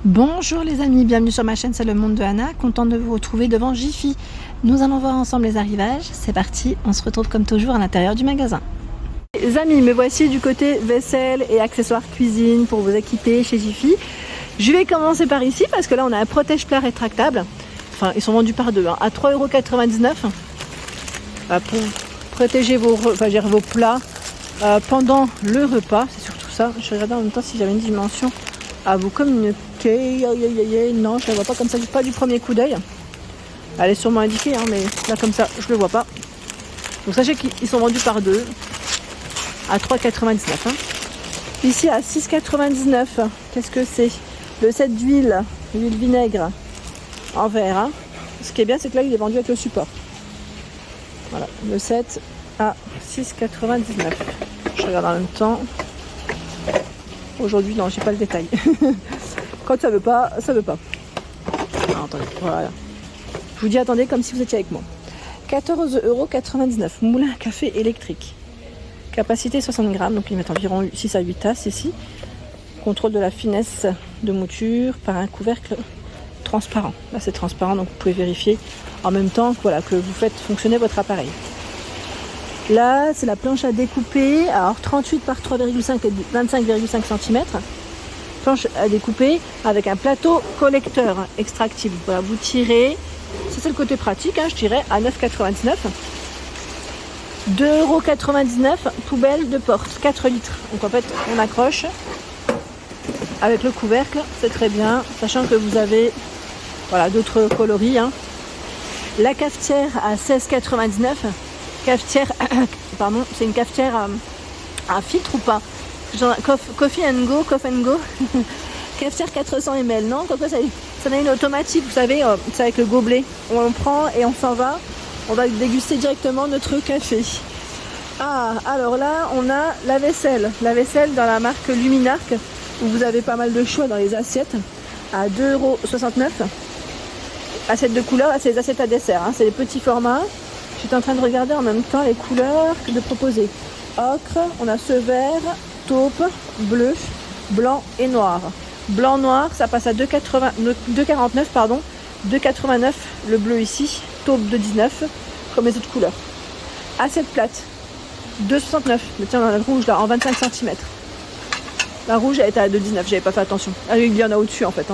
Bonjour les amis, bienvenue sur ma chaîne C'est le monde de Anna, contente de vous retrouver devant Jiffy. Nous allons voir ensemble les arrivages, c'est parti, on se retrouve comme toujours à l'intérieur du magasin. Les amis, me voici du côté vaisselle et accessoires cuisine pour vous équiper chez Jiffy. Je vais commencer par ici parce que là on a un protège-plat rétractable, enfin ils sont vendus par deux, à 3,99 € pour protéger vos plats pendant le repas, c'est surtout ça. Je regardais en même temps si j'avais une dimension à vous communiquer. Non, je ne la vois pas comme ça, pas du premier coup d'œil. Elle est sûrement indiquée, mais là comme ça, je ne le vois pas. Donc sachez qu'ils sont vendus par deux à 3,99 €. Ici à 6,99 €. Qu'est-ce que c'est? Le set d'huile, l'huile vinaigre en verre. Ce qui est bien, c'est que là, il est vendu avec le support. Voilà, le set à 6,99 €. Je regarde en même temps. Aujourd'hui, non, j'ai pas le détail. Quand ça veut pas, ça veut pas. Ah, attendez, voilà. Je vous dis attendez comme si vous étiez avec moi. 14,99 €, moulin à café électrique. Capacité 60 grammes, donc ils mettent environ 6 à 8 tasses ici. Contrôle de la finesse de mouture par un couvercle transparent. Là c'est transparent, donc vous pouvez vérifier en même temps voilà, que vous faites fonctionner votre appareil. Là c'est la planche à découper, alors 38 par 3,5 et 25,5 cm. Planche à découper avec un plateau collecteur extractible. Voilà, vous tirez, ça c'est le côté pratique, je dirais à 9,99 €. 2,99 €, poubelle de porte, 4 litres. Donc en fait on accroche avec le couvercle, c'est très bien, sachant que vous avez voilà, d'autres coloris. La cafetière à 16,99 €. Cafetière, pardon, c'est une cafetière à filtre ou pas? Coffee and go. Cafetière 400 ml, non? Comme ça en a une automatique, vous savez, c'est avec le gobelet. On prend et on s'en va. On va déguster directement notre café. Ah, alors là, on a la vaisselle. La vaisselle dans la marque Luminarc, où vous avez pas mal de choix dans les assiettes, à 2,69 €. Assiettes de couleur, là, c'est les assiettes à dessert. C'est les petits formats. J'étais en train de regarder en même temps les couleurs de proposer. Ocre, on a ce vert, taupe, bleu, blanc et noir. Blanc noir, ça passe à 2,49 €, 2,89 € le bleu ici, taupe de 19 comme les autres couleurs. Assiette plate, 2,69 €. Mais tiens, on a la rouge là en 25 cm. La rouge elle était à 2,19 €, j'avais pas fait attention. Ah, il y en a au-dessus en fait.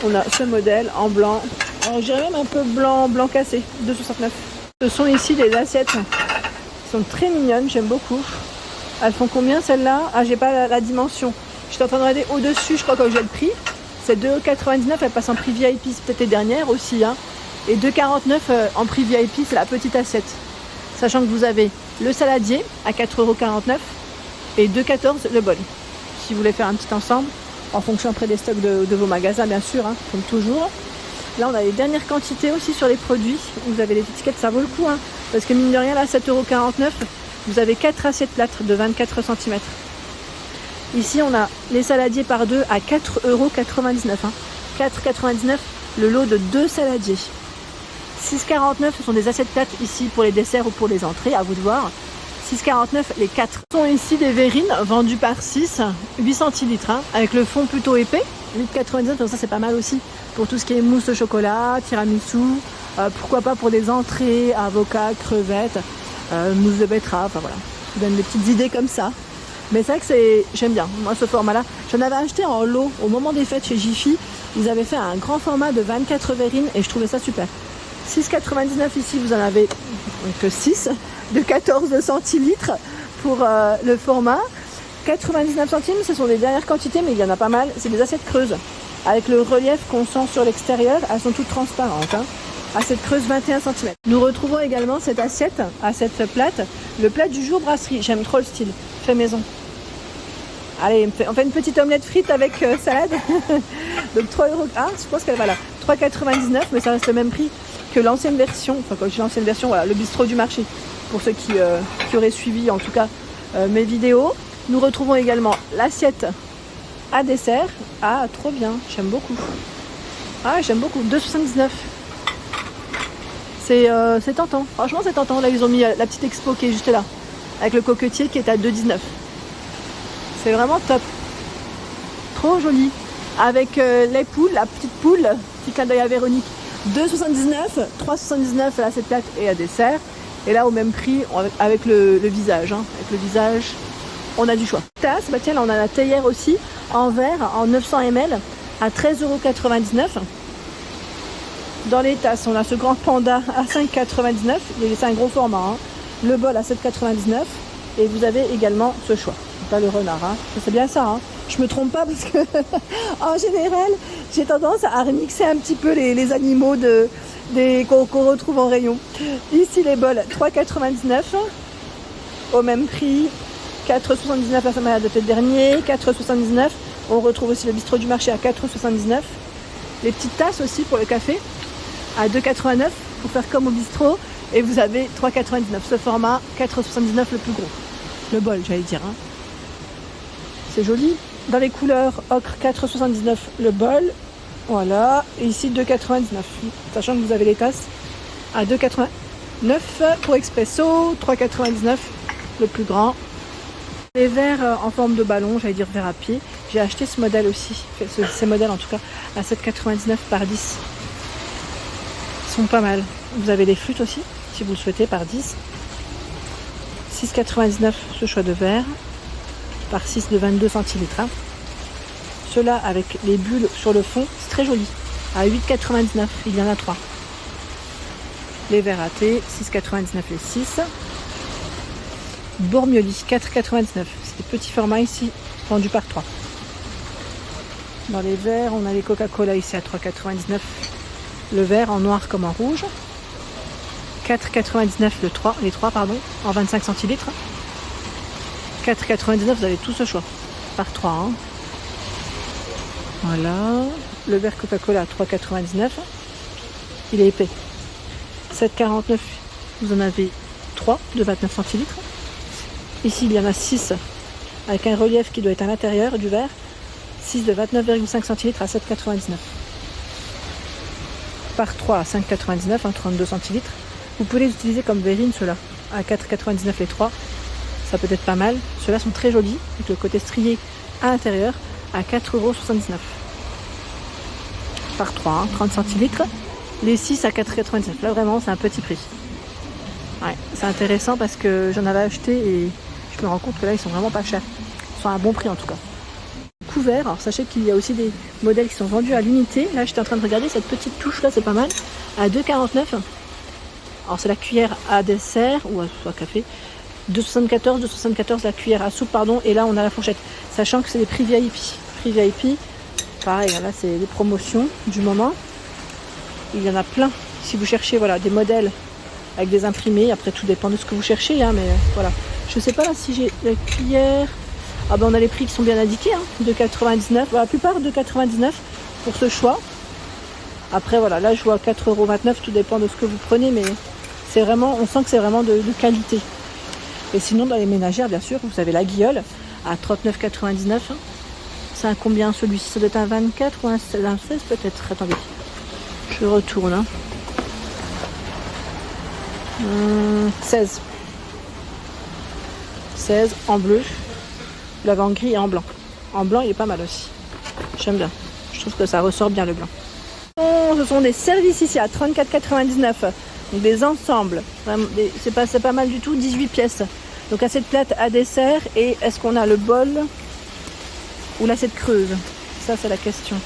On a ce modèle en blanc. Alors je dirais même un peu blanc cassé, 2,69 €. Ce sont ici des assiettes qui sont très mignonnes, j'aime beaucoup. Elles font combien celles-là? Ah, j'ai pas la dimension. J'étais en train de regarder au-dessus, je crois que j'ai le prix. C'est 2,99 €, elle passe en prix VIP, c'est peut-être les dernières aussi. Et 2,49 € en prix VIP, c'est la petite assiette. Sachant que vous avez le saladier à 4,49 € et 2,14 € le bol. Si vous voulez faire un petit ensemble, en fonction après des stocks de vos magasins, bien sûr, comme toujours. Là, on a les dernières quantités aussi sur les produits. Vous avez les étiquettes, ça vaut le coup. Parce que mine de rien, là, 7,49 €, vous avez 4 assiettes plates de 24 cm. Ici, on a les saladiers par deux à 4,99 €. 4,99 € le lot de 2 saladiers. 6,49 € ce sont des assiettes plates ici pour les desserts ou pour les entrées, à vous de voir. 6,49 € les 4. Ce sont ici des verrines vendues par 6, 8 centilitres, avec le fond plutôt épais. 8,99 €, donc ça c'est pas mal aussi pour tout ce qui est mousse au chocolat, tiramisu, pourquoi pas pour des entrées, avocats, crevettes, mousse de betterave, enfin voilà. Je vous donne des petites idées comme ça. Mais c'est vrai que j'aime bien, moi ce format-là. J'en avais acheté en lot au moment des fêtes chez Jiffy. Ils avaient fait un grand format de 24 verrines et je trouvais ça super. 6,99 € ici, vous en avez que 6 de 14 centilitres pour le format. 99 centimes, ce sont les dernières quantités, mais il y en a pas mal. C'est des assiettes creuses. Avec le relief qu'on sent sur l'extérieur, elles sont toutes transparentes. Assiette creuse 21 cm. Nous retrouvons également cette assiette plate. Le plat du jour brasserie. J'aime trop le style. Fait maison. Allez, on fait une petite omelette frite avec salade. Donc 3 €. Ah, je pense qu'elle va là. 3,99 €, mais ça reste le même prix que l'ancienne version. Enfin, quand je dis l'ancienne version, voilà, le bistrot du marché. Pour ceux qui auraient suivi, en tout cas, mes vidéos. Nous retrouvons également l'assiette à dessert. Ah, trop bien. J'aime beaucoup. Ah, j'aime beaucoup. 2,79 €. C'est tentant. Franchement, c'est tentant. Là, ils ont mis la petite expo qui est juste là. Avec le coquetier qui est à 2,19 €. C'est vraiment top. Trop joli. avec les poules, la petite poule, petit clin d'œil à Véronique, 2,79, 3,79 là cette plate et à dessert. Et là au même prix avec le visage. Hein. Avec le visage, on a du choix. Tasse, bah tiens là on a la théière aussi en verre, en 900 ml à 13,99 €. Dans les tasses, on a ce grand panda à 5,99 €. C'est un gros format. Hein. Le bol à 7,99 € et vous avez également ce choix. Là le renard, hein. C'est bien ça. Hein. Je me trompe pas parce que en général, j'ai tendance à remixer un petit peu les animaux qu'on retrouve en rayon. Ici les bols 3,99 € au même prix. 4,79 € la semaine de dernier, 4,79 €. On retrouve aussi le bistrot du marché à 4,79 €. Les petites tasses aussi pour le café à 2,89 € pour faire comme au bistrot. Et vous avez 3,99 € ce format, 4,79 € le plus gros. Le bol, j'allais dire. Hein. C'est joli. Dans les couleurs ocre, 4,79 € le bol. Voilà. Et ici 2,99 €. Sachant que vous avez les tasses à 2,89 € pour expresso, 3,99 € le plus grand. Les verres en forme de ballon, j'allais dire verre à pied. J'ai acheté ce modèle aussi, ces modèles en tout cas, à 7,99 € par 10. Ils sont pas mal. Vous avez les flûtes aussi, si vous le souhaitez, par 10. 6,99 € ce choix de verre, par 6 de 22 centilitres. Hein. Ceux-là avec les bulles sur le fond, c'est très joli. À 8,99 €, il y en a 3. Les verres à thé, 6,99 € les 6. Bormioli, 4,99 €. C'est des petits formats ici, vendus par 3. Dans les verres, on a les Coca-Cola ici à 3,99 € le verre en noir comme en rouge. 4,99 € les 3 en 25 centilitres. 4,99 €, vous avez tout ce choix par 3. Hein. Voilà, le verre Coca-Cola à 3,99 €. Il est épais. 7,49 €, vous en avez 3 de 29 centilitres. Ici, il y en a 6 avec un relief qui doit être à l'intérieur du verre. 6 de 29,5 centilitres à 7,99 €. Par 3 à 5,99 €, 32 centilitres. Vous pouvez les utiliser comme verrine, ceux-là, à 4,99 € les 3. Ça peut être pas mal. Ceux-là sont très jolis, avec le côté strié à l'intérieur, à 4,79 € par 3, hein, 30 centilitres. Les 6 à 4,99 €. Là, vraiment, c'est un petit prix. Ouais, c'est intéressant parce que j'en avais acheté et je me rends compte que là, ils sont vraiment pas chers. Ils sont à un bon prix, en tout cas. Couverts, alors sachez qu'il y a aussi des modèles qui sont vendus à l'unité. Là, j'étais en train de regarder cette petite touche-là, c'est pas mal. À 2,49 €. Alors, c'est la cuillère à dessert ou à café. 2,74 € la cuillère à soupe, pardon. Et là, on a la fourchette. Sachant que c'est des prix VIP. Prix VIP, pareil, là, c'est les promotions du moment. Il y en a plein. Si vous cherchez voilà, des modèles avec des imprimés, après tout dépend de ce que vous cherchez, hein, mais voilà. Je sais pas là si j'ai la cuillère. Ah ben on a les prix qui sont bien indiqués, hein, 2,99 €. La plupart 2,99 € pour ce choix. Après voilà, là je vois 4,29 €, tout dépend de ce que vous prenez, mais c'est vraiment, on sent que c'est vraiment de qualité. Et sinon dans les ménagères, bien sûr, vous avez la guilleule à 39,99 €. C'est un combien celui-ci? Ça doit être un 24 ou un 16 peut-être. Attendez, je retourne. Hein. 16 en bleu. Vous l'avez en gris et en blanc. En blanc, il est pas mal aussi. J'aime bien. Je trouve que ça ressort bien le blanc. Ce sont des services ici à 34,99 €. Donc des ensembles. C'est pas mal du tout. 18 pièces. Donc assiette plate à dessert. Et est-ce qu'on a le bol ou l'assiette creuse? Ça, c'est la question.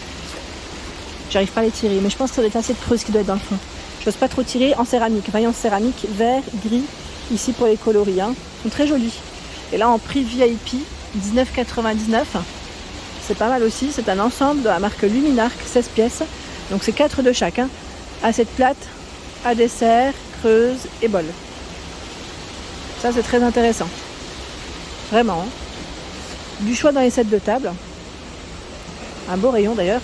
J'arrive pas à les tirer. Mais je pense que ça doit être l'assiette creuse qui doit être dans le fond. Je n'ose pas trop tirer en céramique. Vaillance céramique, vert, gris. Ici pour les coloris. Hein. Ils sont très jolis. Et là, en prix VIP, 19,99 €. C'est pas mal aussi. C'est un ensemble de la marque Luminarc, 16 pièces. Donc c'est 4 de chaque. Hein. Assiette plate, à dessert, creuse et bol. Ça, c'est très intéressant. Vraiment. Hein. Du choix dans les sets de table. Un beau rayon d'ailleurs.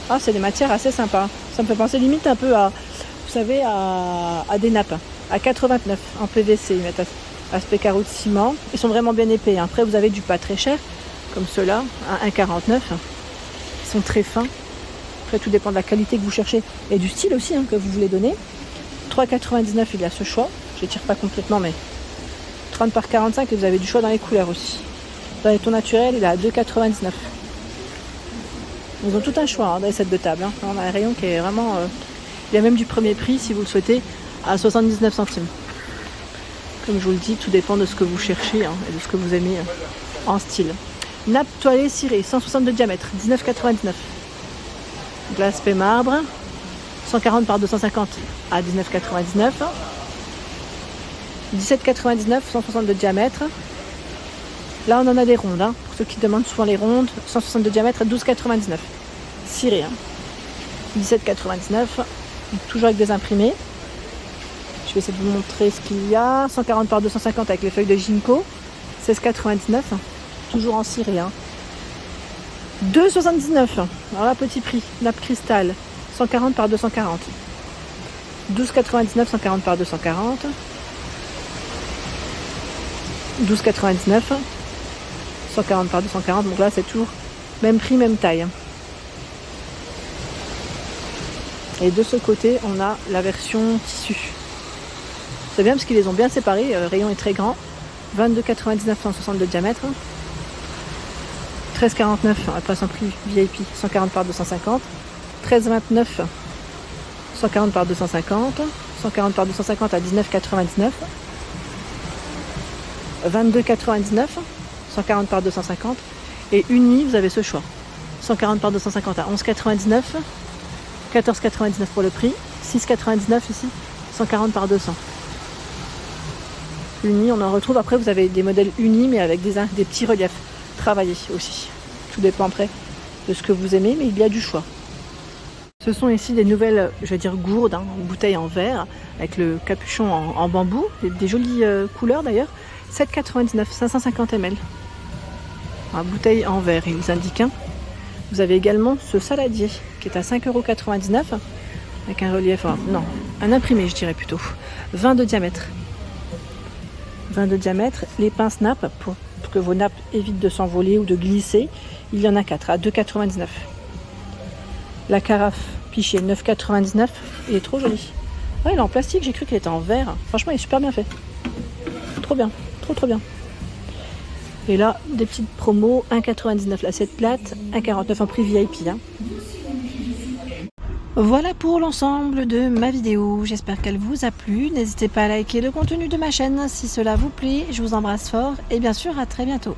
Ah, c'est des matières assez sympas. Ça me fait penser limite un peu à, vous savez, à des nappes. À 4,29 € en PVC. Ils mettent aspect carreau de ciment. Ils sont vraiment bien épais. Après, vous avez du pas très cher, comme ceux-là, à 1,49 €. Ils sont très fins. Après, tout dépend de la qualité que vous cherchez et du style aussi hein, que vous voulez donner. 3,99 €, il y a ce choix. Je ne tire pas complètement, mais 30 par 45 et vous avez du choix dans les couleurs aussi. Dans les tons naturels, il est à 2,99 €. Ils ont tout un choix dans les sets de table. Hein. On a un rayon qui est vraiment... il y a même du premier prix, si vous le souhaitez, à 79 centimes. Comme je vous le dis, tout dépend de ce que vous cherchez et de ce que vous aimez en style. Nappe toilée cirée, 160 de diamètre, 19,99. Glace marbre, 140 par 250 à 19,99. 17,99, 160 de diamètre. Là, on en a des rondes. Hein. Pour ceux qui demandent souvent les rondes, 160 de diamètre à 12,99. Ciré. Hein. 17,99. Toujours avec des imprimés. Je vais essayer de vous montrer ce qu'il y a. 140 par 250 avec les feuilles de ginkgo. 16,99. Toujours en ciré. Hein. 2,79. Alors là, petit prix. Nappe cristal. 140 par 240. 12,99, 140 par 240. 12,99. 140 par 240. Donc là, c'est toujours même prix, même taille. Et de ce côté, on a la version tissu. C'est bien parce qu'ils les ont bien séparés. Le rayon est très grand. 22,99, 160 de diamètre. 13,49, elle passe en prix VIP, 140 par 250. 13,29, 140 par 250. 140 par 250 à 19,99. 22,99, 140 par 250. Et uni, vous avez ce choix. 140 par 250 à 11,99. 14,99 pour le prix. 6,99 ici. 140 par 200. Uni, on en retrouve. Après, vous avez des modèles unis, mais avec des petits reliefs travaillés aussi. Tout dépend après de ce que vous aimez, mais il y a du choix. Ce sont ici des nouvelles, je vais dire gourdes, bouteilles en verre, avec le capuchon en bambou. Des jolies couleurs d'ailleurs. 7,99, 550 ml. Bouteille en verre, il vous indique. Vous avez également ce saladier qui est à 5,99 € avec un relief, un imprimé je dirais plutôt. 20 de diamètre. 20 de diamètre. Les pinces nappes pour que vos nappes évitent de s'envoler ou de glisser. Il y en a 4 à 2,99 €. La carafe Pichet 9,99 €. Il est trop joli. Il est en plastique, j'ai cru qu'il était en verre. Franchement, il est super bien fait. Trop bien, trop bien. Et là, des petites promos, 1,99 l'assiette plate, 1,49 en prix VIP. Voilà pour l'ensemble de ma vidéo. J'espère qu'elle vous a plu. N'hésitez pas à liker le contenu de ma chaîne si cela vous plaît. Je vous embrasse fort et bien sûr à très bientôt.